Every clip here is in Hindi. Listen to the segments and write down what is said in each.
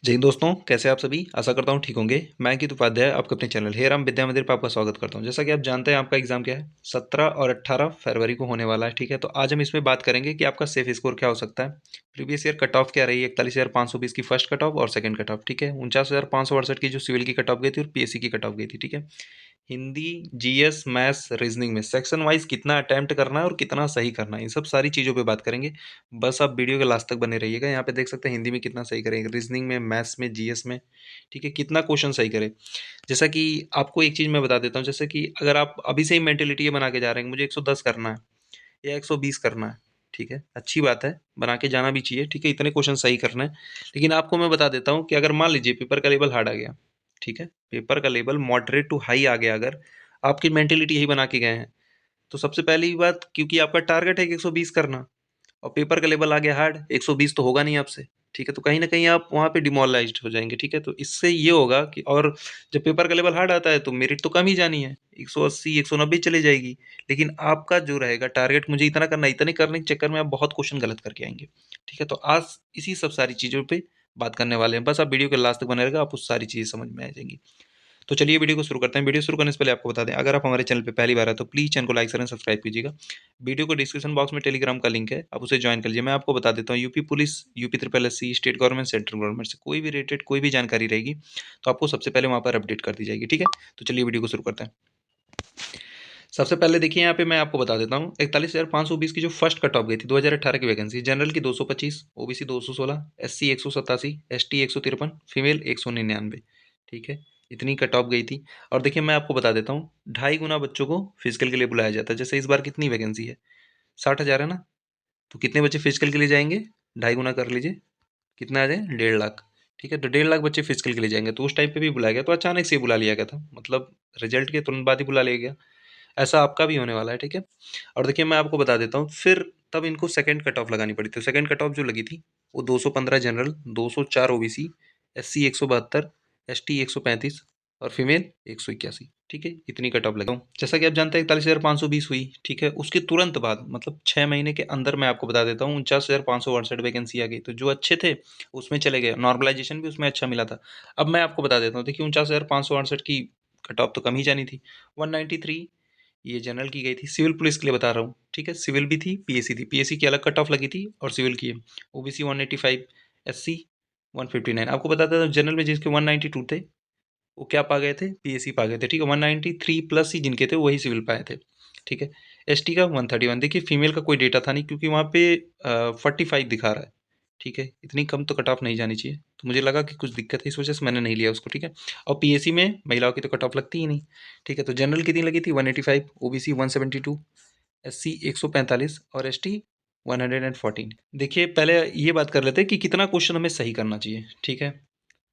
जय हिंद दोस्तों, कैसे आप सभी? आशा करता हूँ ठीक होंगे। मैं अंकित उपाध्याय आपके अपने चैनल हे राम विद्या मंदिर पर आपका स्वागत करता हूँ। जैसा कि आप जानते हैं आपका एग्जाम क्या है, 17 और 18 फरवरी को होने वाला है। ठीक है, तो आज हम इसमें बात करेंगे कि आपका सेफ स्कोर क्या हो सकता है, प्रीवियस ईयर कट ऑफ क्या रही है, 41,520 की फर्स्ट कट ऑफ और सेकंड कट ऑफ। ठीक है, 49,568 की जो सिविल की कट ऑफ गई थी और पीएससी की कट ऑफ गई थी। ठीक है, हिंदी, जीएस, मैथ्स, रीजनिंग में सेक्शन वाइज कितना अटेम्प्ट करना है और कितना सही करना है, इन सब सारी चीज़ों पे बात करेंगे। बस आप वीडियो के लास्ट तक बने रहिएगा। यहाँ पे देख सकते हैं हिंदी में कितना सही करेंगे, रीजनिंग में, मैथ्स में, जीएस में। ठीक है, कितना क्वेश्चन सही करे। जैसा कि आपको एक चीज़ मैं बता देता हूँ, जैसे कि अगर आप अभी से ही मेंटेलिटी ये बना के जा रहे हैं कि मुझे 110 करना है या 120 करना है, ठीक है, अच्छी बात है, बना के जाना भी चाहिए। ठीक है, इतने क्वेश्चन सही करना है। लेकिन आपको मैं बता देता हूँ कि अगर मान लीजिए पेपर का लेवल हार्ड आ गया, ठीक है, पेपर का लेवल मॉडरेट टू हाई आ गया, अगर आपकी मेंटेलिटी यही बना के गए हैं, तो सबसे पहली बात, क्योंकि आपका टारगेट है कि 120 करना और पेपर का लेवल आ गया हार्ड, 120 तो होगा नहीं आपसे। ठीक है, तो कहीं ना कहीं आप वहाँ पे डिमोरलाइज्ड हो जाएंगे। ठीक है, तो इससे ये होगा कि, और जब पेपर का लेवल हार्ड आता है तो मेरिट तो कम ही जानी है, 180 190 चली जाएगी। लेकिन आपका जो रहेगा टारगेट, मुझे इतना करना, इतने करने के चक्कर में आप बहुत क्वेश्चन गलत करके आएंगे। ठीक है, तो आज इसी सब सारी चीज़ों पे बात करने वाले हैं। बस आप वीडियो के लास्ट तक बने रहेगा, आप उस सारी चीज़ें समझ में आ जाएंगी। तो चलिए वीडियो को शुरू करते हैं। वीडियो शुरू करने से पहले आपको बता दें, अगर आप हमारे चैनल पे पहली बार है तो प्लीज़ चैनल को लाइक करें, सब्सक्राइब कीजिएगा। वीडियो को डिस्क्रिप्शन बॉक्स में टेलीग्राम का लिंक है, आप उसे ज्वाइन कर लीजिए। मैं आपको बता देता हूँ, UP police, UP triple SC, state government, central government से कोई भी रिलेटेड कोई भी जानकारी रहेगी तो आपको सबसे पहले वहाँ पर अपडेट कर दी जाएगी। ठीक है, तो चलिए वीडियो को शुरू करते हैं। सबसे पहले देखिए, यहाँ पे मैं आपको बता देता हूँ, 41,520 की जो फर्स्ट कट ऑफ गई थी 2018 की वैकेंसी, जनरल की 225, ओबीसी 216, एससी 187, एसटी 153, फीमेल 199। ठीक है, इतनी कट ऑफ गई थी। और देखिए मैं आपको बता देता हूँ, 2.5 गुना बच्चों को फिजिकल के लिए बुलाया जाता है। जैसे इस बार कितनी वैकेंसी है, 60,000 है ना, तो कितने बच्चे फिजिकल के लिए जाएंगे, 2.5 गुना कर लीजिए, कितना आ जाए, 1.5 लाख। ठीक है, तो 1.5 लाख बच्चे फिजिकल के लिए जाएंगे। तो उस टाइम पे भी बुलाया गया, तो अचानक से ही बुला लिया गया था, मतलब रिजल्ट के तुरंत बाद ही बुला लिया गया। ऐसा आपका भी होने वाला है। ठीक है, और देखिए मैं आपको बता देता हूँ, फिर तब इनको सेकंड कट ऑफ लगानी पड़ी थी। सेकंड कट ऑफ जो लगी थी वो 215 जनरल, 204 ओबीसी, एससी 172, एसटी 135 और फीमेल 181। ठीक है, इतनी कट ऑफ लगा। जैसा कि आप जानते हैं 41,520 हुई। ठीक है, उसके तुरंत बाद मतलब 6 महीने के अंदर मैं आपको बता देता हूँ 49,568 वैकेंसी आ गई। तो जो अच्छे थे उसमें चले गए, नॉर्मलाइजेशन भी उसमें अच्छा मिला था। अब मैं आपको बता देता हूँ, देखिए 49,568 की कट ऑफ तो कम ही जानी थी। 193 ये जनरल की गई थी, सिविल पुलिस के लिए बता रहा हूँ। ठीक है, सिविल भी थी, पीएससी थी, पीएससी की अलग कट ऑफ लगी थी और सिविल की है। OBC 185, SC 159। आपको बताता था जनरल में जिसके 192 थे वो क्या पा गए थे, पीएससी पा गए थे। ठीक है, 193 प्लस ही जिनके थे वही सिविल पाए थे। ठीक है, एसटी का 131। देखिए फीमेल का कोई डेटा था नहीं, क्योंकि वहाँ पे 45 दिखा रहा है। ठीक है, इतनी कम तो कट ऑफ नहीं जानी चाहिए, तो मुझे लगा कि कुछ दिक्कत है, इस वजह से मैंने नहीं लिया उसको। ठीक है, और पीएससी में महिलाओं की तो कट ऑफ लगती ही नहीं। ठीक है, तो जनरल कितनी लगी थी, 185, ओबीसी 172, एससी 145 और एसटी 114। देखिए पहले ये बात कर लेते हैं कि कितना क्वेश्चन हमें सही करना चाहिए। ठीक है,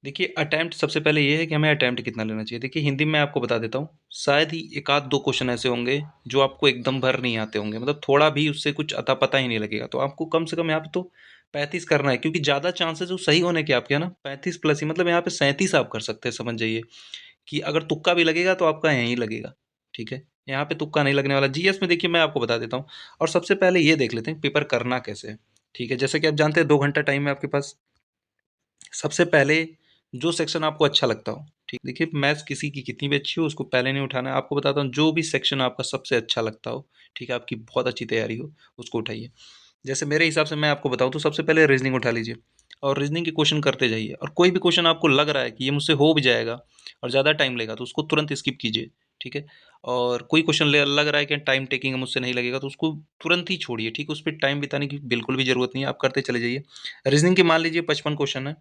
देखिए अटेम्प्ट सबसे पहले ये है कि हमें अटेम्प्ट कितना लेना चाहिए। देखिए हिंदी में आपको बता देता हूँ, शायद ही एक आध दो क्वेश्चन ऐसे होंगे जो आपको एकदम भर नहीं आते होंगे, मतलब थोड़ा भी उससे कुछ अता पता ही नहीं लगेगा। तो आपको कम से कम यहाँ पे तो 35 करना है, क्योंकि ज़्यादा चांसेस जो सही होने के आपके है ना, 35 प्लस ही, मतलब यहाँ पे 37 आप कर सकते हैं। समझ जाइए कि अगर तुक्का भी लगेगा तो आपका यहीं लगेगा। ठीक है, यहाँ पे तुक्का नहीं लगने वाला। जीएस में देखिए मैं आपको बता देता हूँ, और सबसे पहले ये देख लेते हैं पेपर करना कैसे है। ठीक है, जैसे कि आप जानते हैं 2 घंटा टाइम है आपके पास। सबसे पहले जो सेक्शन आपको अच्छा लगता हो, ठीक, देखिए मैथ्स किसी की कितनी भी अच्छी हो उसको पहले नहीं उठाना है। आपको बताता हूँ, जो भी सेक्शन आपका सबसे अच्छा लगता हो, ठीक है, आपकी बहुत अच्छी तैयारी हो, उसको उठाइए। जैसे मेरे हिसाब से मैं आपको बताऊँ तो सबसे पहले रीजनिंग उठा लीजिए और रीजनिंग के क्वेश्चन करते जाइए। और कोई भी क्वेश्चन आपको लग रहा है कि ये मुझसे हो भी जाएगा और ज़्यादा टाइम लेगा तो उसको तुरंत स्किप कीजिए। ठीक है, और कोई क्वेश्चन लग रहा है कि टाइम टेकिंग है, मुझसे नहीं लगेगा, तो उसको तुरंत ही छोड़िए। ठीक है, उस पर टाइम बिताने की बिल्कुल भी जरूरत नहीं है, आप करते चले जाइए। रीजनिंग के मान लीजिए 55 क्वेश्चन है।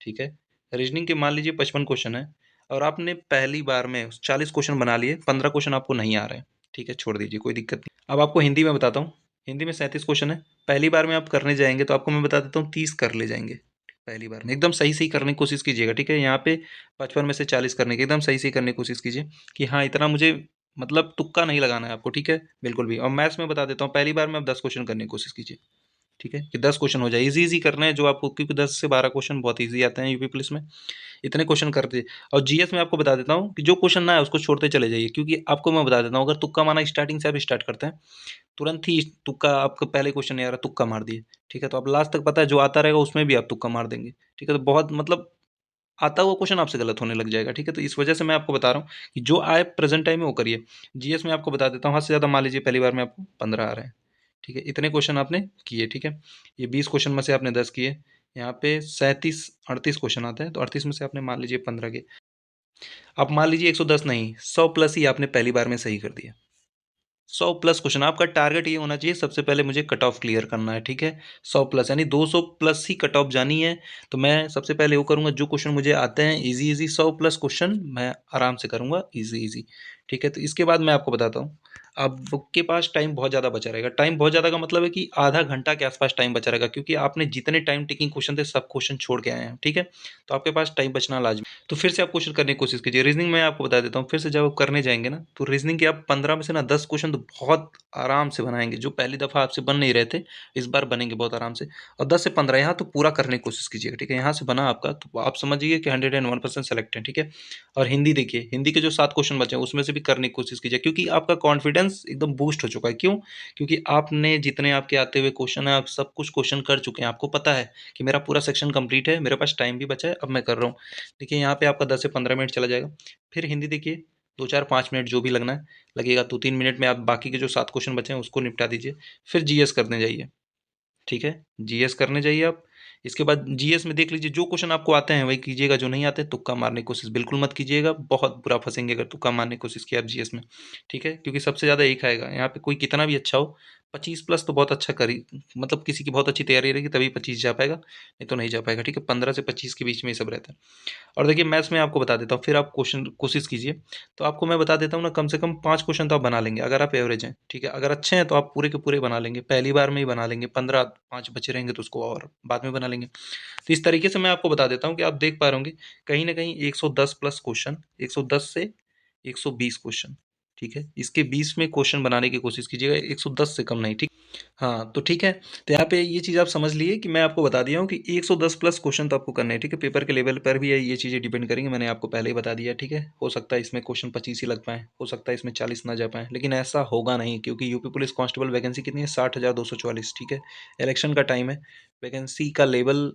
ठीक है, रीजनिंग के मान लीजिए 55 क्वेश्चन है और आपने पहली बार में 40 क्वेश्चन बना लिए, 15 क्वेश्चन आपको नहीं आ रहे हैं। ठीक है, छोड़ दीजिए, कोई दिक्कत नहीं। अब आपको हिंदी में बताता हूँ, हिंदी में 37 क्वेश्चन है। पहली बार में आप करने जाएंगे तो आपको मैं बता देता हूँ 30 कर ले जाएंगे। पहली बार में एकदम सही सही करने की कोशिश कीजिएगा। ठीक है, यहाँ पे 55 में से 40 करने की एकदम सही सही करने की कोशिश कीजिए कि हाँ इतना मुझे, मतलब तुक्का नहीं लगाना है आपको। ठीक है, बिल्कुल भी। और मैथ्स में बता देता हूँ, पहली बार में आप 10 क्वेश्चन करने की कोशिश कीजिए। ठीक है, कि 10 क्वेश्चन हो जाए, इजी इजी करना है जो आपको, क्योंकि 10 से 12 क्वेश्चन बहुत इजी आते हैं यूपी पुलिस में, इतने क्वेश्चन करते। और जीएस में आपको बता देता हूँ कि जो क्वेश्चन ना है उसको छोड़ते चले जाइए, क्योंकि आपको मैं बता देता हूँ, अगर तुक्का मारना स्टार्टिंग से आप स्टार्ट करते हैं, तुरंत ही तुक्का, आपका पहले क्वेश्चन नहीं आ रहा, तुक्का मार दिए। ठीक है, तो आप लास्ट तक पता है जो आता रहेगा उसमें भी आप तुक्का मार देंगे। ठीक है, तो बहुत मतलब आता हुआ क्वेश्चन आपसे गलत होने लग जाएगा, ठीक है? तो इस वजह से मैं आपको बता रहा हूँ कि जो आए प्रेजेंट टाइम में वो करिए। जीएस में आपको बता देता हूँ, हद से ज़्यादा मान लीजिए पहली बार में आपको 15 आ रहे हैं, ठीक है? इतने क्वेश्चन आपने किए, ठीक है? ये 20 क्वेश्चन में से आपने 10 किए, यहाँ पे 37 38 क्वेश्चन आते हैं, तो 38 में से आपने मान लीजिए 15 किए। अब मान लीजिए 110 नहीं, 100 प्लस ही आपने पहली बार में सही कर दिया। 100 प्लस क्वेश्चन, आपका टारगेट ये होना चाहिए सबसे पहले मुझे कट ऑफ क्लियर करना है, ठीक है? 100 प्लस यानी 200 प्लस ही कट ऑफ जानी है। तो मैं सबसे पहले वो करूंगा, जो क्वेश्चन मुझे आते हैं इजी इजी 100 प्लस क्वेश्चन मैं आराम से करूंगा, इजी इजी, ठीक है? तो इसके बाद मैं आपको बताता हूँ, आपके पास टाइम बहुत ज़्यादा बचा रहेगा। टाइम बहुत ज़्यादा का मतलब है कि आधा घंटा के आसपास टाइम बचा रहेगा, क्योंकि आपने जितने टाइम टेकिंग क्वेश्चन थे सब क्वेश्चन छोड़ के आए हैं, ठीक है? तो आपके पास टाइम बचना लाजमी। तो फिर से आप क्वेश्चन करने की कोशिश कीजिए। रीजनिंग मैं आपको बता देता हूँ, फिर से जब आप करने जाएंगे ना, तो रीजनिंग के आप 15 में से ना 10 क्वेश्चन तो बहुत आराम से बनाएंगे, जो पहली दफ़ा आपसे बन नहीं रहे थे, इस बार बनेंगे बहुत आराम से। और 10 से 15 यहाँ तो पूरा करने की कोशिश कीजिएगा, ठीक है? यहाँ से बना आपका तो आप समझिए कि 101% सेलेक्ट है, ठीक है? और हिंदी देखिए, हिंदी के जो 7 क्वेश्चन बचे हैं उसमें से भी करने की कोशिश कीजिए, क्योंकि आपका कॉन्फिडेंस एकदम बूस्ट हो चुका है। क्यों? क्योंकि आपने जितने आपके आते हुए क्वेश्चन है, आप सब कुछ क्वेश्चन कर चुके हैं। आपको पता है कि मेरा पूरा सेक्शन कंप्लीट है, मेरे पास टाइम भी बचा है, अब मैं कर रहा हूँ। देखिए यहाँ पे आपका 10 से 15 मिनट चला जाएगा। फिर हिंदी देखिए, 2 4 5 मिनट जो भी लगना है लगेगा। 2 3 मिनट में आप बाकी के जो 7 क्वेश्चन बचे हैं उसको निपटा दीजिए। फिर जीएस करने जाइए, ठीक है? जीएस करने जाइए आप। इसके बाद जीएस में देख लीजिए, जो क्वेश्चन आपको आते हैं वही कीजिएगा, जो नहीं आते तुक्का मारने की कोशिश बिल्कुल मत कीजिएगा। बहुत बुरा फंसेंगे अगर तुक्का मारने की कोशिश किया आप जीएस में, ठीक है? क्योंकि सबसे ज़्यादा एक आएगा यहाँ पे, कोई कितना भी अच्छा हो। 25 प्लस तो बहुत अच्छा करी, मतलब किसी की बहुत अच्छी तैयारी रहेगी तभी 25 जा पाएगा, नहीं तो नहीं जा पाएगा, ठीक है? 15 से 25 के बीच में ये सब रहता है। और देखिए मैथ्स में आपको बता देता हूँ, फिर आप क्वेश्चन कोशिश कीजिए। तो आपको मैं बता देता हूँ ना, कम से कम 5 क्वेश्चन तो आप बना लेंगे अगर आप एवरेज हैं, ठीक है? अगर अच्छे हैं तो आप पूरे के पूरे बना लेंगे, पहली बार में ही बना लेंगे। 15 5 बचे रहेंगे तो उसको और बाद में बना लेंगे। तो इस तरीके से मैं आपको बता देता हूँ कि आप देख पा रहे होंगे कहीं ना कहीं 110 प्लस क्वेश्चन, 110 से 120 क्वेश्चन, ठीक है? इसके 20 में क्वेश्चन बनाने की कोशिश कीजिएगा, 110 से कम नहीं, ठीक? हाँ, तो ठीक है। तो यहाँ पे ये चीज़ आप समझ लिए कि मैं आपको बता दिया हूँ कि 110 प्लस क्वेश्चन तो आपको करने हैं, ठीक है? पेपर के लेवल पर भी ये चीज़ें डिपेंड करेंगी, मैंने आपको पहले ही बता दिया, ठीक है? हो सकता है इसमें क्वेश्चन 25 ही लग पाएँ, हो सकता है इसमें 40 ना जा पाएँ, लेकिन ऐसा होगा नहीं, क्योंकि यूपी पुलिस कांस्टेबल वैकेंसी कितनी है? 60,244, ठीक है? इलेक्शन का टाइम है, वैकेंसी का लेवल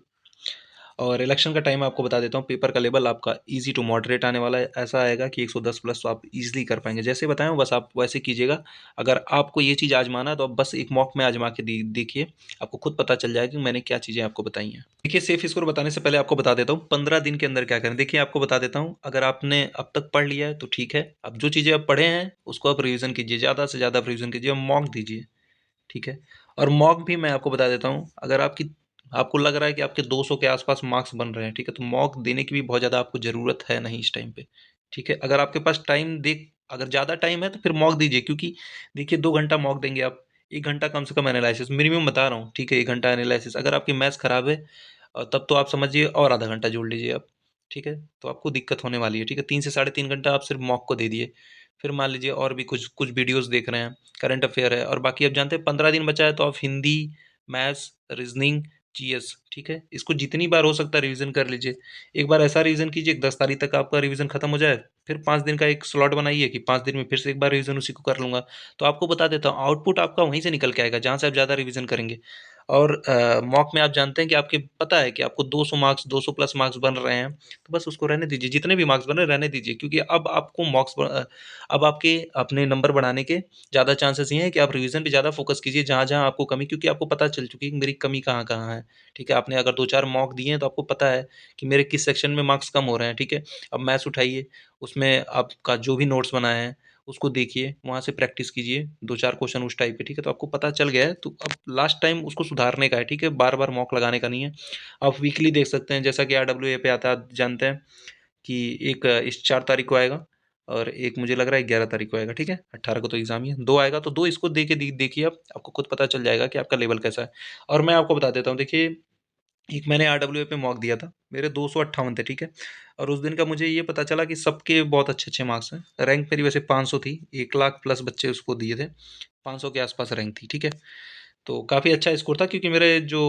और इलेक्शन का टाइम आपको बता देता हूँ। पेपर का लेवल आपका इजी टू मॉडरेट आने वाला है, ऐसा आएगा कि 110 प्लस तो आप इजीली कर पाएंगे। जैसे बताया हूँ बस आप वैसे कीजिएगा। अगर आपको ये चीज़ आजमाना है तो आप बस एक मॉक में आजमा के देखिए, आपको खुद पता चल जाएगा कि मैंने क्या चीज़ें आपको बताई हैं। देखिए सेफ स्कोर बताने से पहले आपको बता देता हूँ 15 दिन के अंदर क्या करें। देखिए आपको बता देता हूँ, अगर आपने अब तक पढ़ लिया है तो ठीक है, अब जो चीज़ें आप पढ़े हैं उसको आप रिविजन कीजिए, ज़्यादा से ज़्यादा रिविजन कीजिए, मॉक दीजिए, ठीक है? और मॉक भी मैं आपको बता देता हूँ, अगर आपको लग रहा है कि आपके 200 के आसपास मार्क्स बन रहे हैं, ठीक है? तो मॉक देने की भी बहुत ज़्यादा आपको ज़रूरत है नहीं इस टाइम पे, ठीक है? अगर आपके पास अगर ज़्यादा टाइम है तो फिर मॉक दीजिए, क्योंकि देखिए 2 घंटा मॉक देंगे आप, 1 घंटा कम से कम एनालिसिस मिनिमम बता रहा हूँ, ठीक है? 1 घंटा एनालिसिस, अगर आपकी मैथ्स खराब है तब तो आप समझिए और आधा घंटा जोड़ लीजिए आप, ठीक है? तो आपको दिक्कत होने वाली है, ठीक है? 3 से साढ़े 3 घंटा आप सिर्फ मॉक को दे दिए। फिर मान लीजिए और भी कुछ कुछ वीडियोज़ देख रहे हैं, करंट अफेयर है, और बाकी आप जानते हैं 15 दिन बचा है तो आप हिंदी, मैथ्स, रीजनिंग, जीएस, ठीक है? इसको जितनी बार हो सकता है रिवीजन कर लीजिए। एक बार ऐसा रिवीजन कीजिए कि 10 तारीख तक आपका रिवीजन खत्म हो जाए, फिर 5 दिन का एक स्लॉट बनाइए कि 5 दिन में फिर से एक बार रिवीजन उसी को कर लूँगा। तो आपको बता देता हूँ, आउटपुट आपका वहीं से निकल के आएगा जहाँ से आप ज़्यादा रिवीजन करेंगे। और मॉक में आप जानते हैं कि आपके पता है कि आपको 200 मार्क्स, 200 प्लस मार्क्स बन रहे हैं, तो बस उसको रहने दीजिए, जितने भी मार्क्स बन रहे हैं रहने दीजिए, क्योंकि अब आपके अपने नंबर बढ़ाने के ज़्यादा चांसेस ये हैं कि आप रिवीजन पे ज़्यादा फोकस कीजिए, जहाँ-जहाँ आपको कमी, क्योंकि आपको पता चल चुकी है कि मेरी कमी कहाँ-कहाँ है, ठीक है? आपने अगर 2 4 मॉक दिए हैं तो आपको पता है कि मेरे किस सेक्शन में मार्क्स कम हो रहे हैं, ठीक है? अब मैथ्स उठाइए, उसमें आपका जो भी नोट्स बनाए हैं उसको देखिए, वहाँ से प्रैक्टिस कीजिए, 2 4 क्वेश्चन उस टाइप के, ठीक है? तो आपको पता चल गया है, तो अब लास्ट टाइम उसको सुधारने का है, ठीक है? बार-बार मॉक लगाने का नहीं है। आप वीकली देख सकते हैं, जैसा कि आरडब्ल्यूए पे आता है, आप जानते हैं कि एक इस 4 तारीख को आएगा और एक मुझे लग रहा है 11 तारीख को आएगा, ठीक है? 18 को तो एग्ज़ाम ही है, 2 आएगा, तो 2 इसको दे के देखिए आप, आपको खुद पता चल जाएगा कि आपका लेवल कैसा है। और मैं आपको बता देता हूँ, देखिए एक मैंने आरडब्ल्यूए पे मॉक दिया था, मेरे 258 थे, ठीक है? और उस दिन का मुझे ये पता चला कि सबके बहुत अच्छे-अच्छे मार्क्स हैं। रैंक मेरी वैसे 500 थी, 1 लाख प्लस बच्चे उसको दिए थे, 500 के आसपास रैंक थी, ठीक है? तो काफ़ी अच्छा स्कोर था, क्योंकि मेरे जो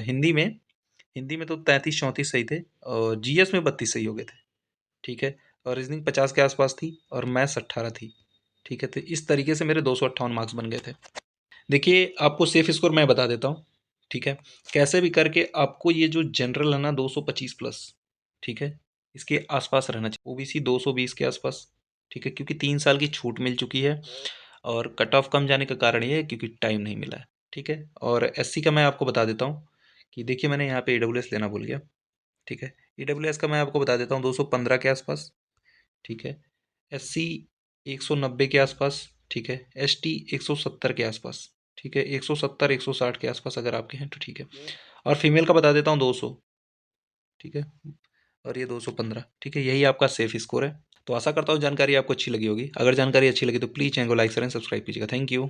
हिंदी में तो 33-34 सही थे और जीएस में 32 सही हो गए थे, ठीक है? और रीज़निंग 50 के आसपास थी और मैथ्स 18 थी, ठीक है? तो इस तरीके से मेरे 258 मार्क्स बन गए थे। देखिए, आपको सेफ स्कोर मैं बता देता हूँ, ठीक है? कैसे भी करके आपको ये जो जनरल है ना 225 प्लस, ठीक है? इसके आसपास रहना चाहिए। ओबीसी 220 के आसपास, ठीक है, क्योंकि 3 साल की छूट मिल चुकी है और कट ऑफ कम जाने का कारण ये है क्योंकि टाइम नहीं मिला है, ठीक है। और एससी का मैं आपको बता देता हूँ कि देखिए मैंने यहाँ पे ईडब्ल्यूएस लेना भूल गया, ठीक है। ईडब्ल्यूएस का मैं आपको बता देता हूँ 215 के आसपास, ठीक है। एससी 190 के आसपास, ठीक है। एसटी 170 के आसपास, ठीक है। 170 160 के आसपास अगर आपके हैं तो ठीक है। और फीमेल का बता देता हूँ 200, ठीक है। और ये 215, ठीक है। यही आपका सेफ स्कोर है। तो आशा करता हूँ जानकारी आपको अच्छी लगी होगी। अगर जानकारी अच्छी लगी तो प्लीज़ चैनल को लाइक करें, सब्सक्राइब कीजिएगा। Thank you.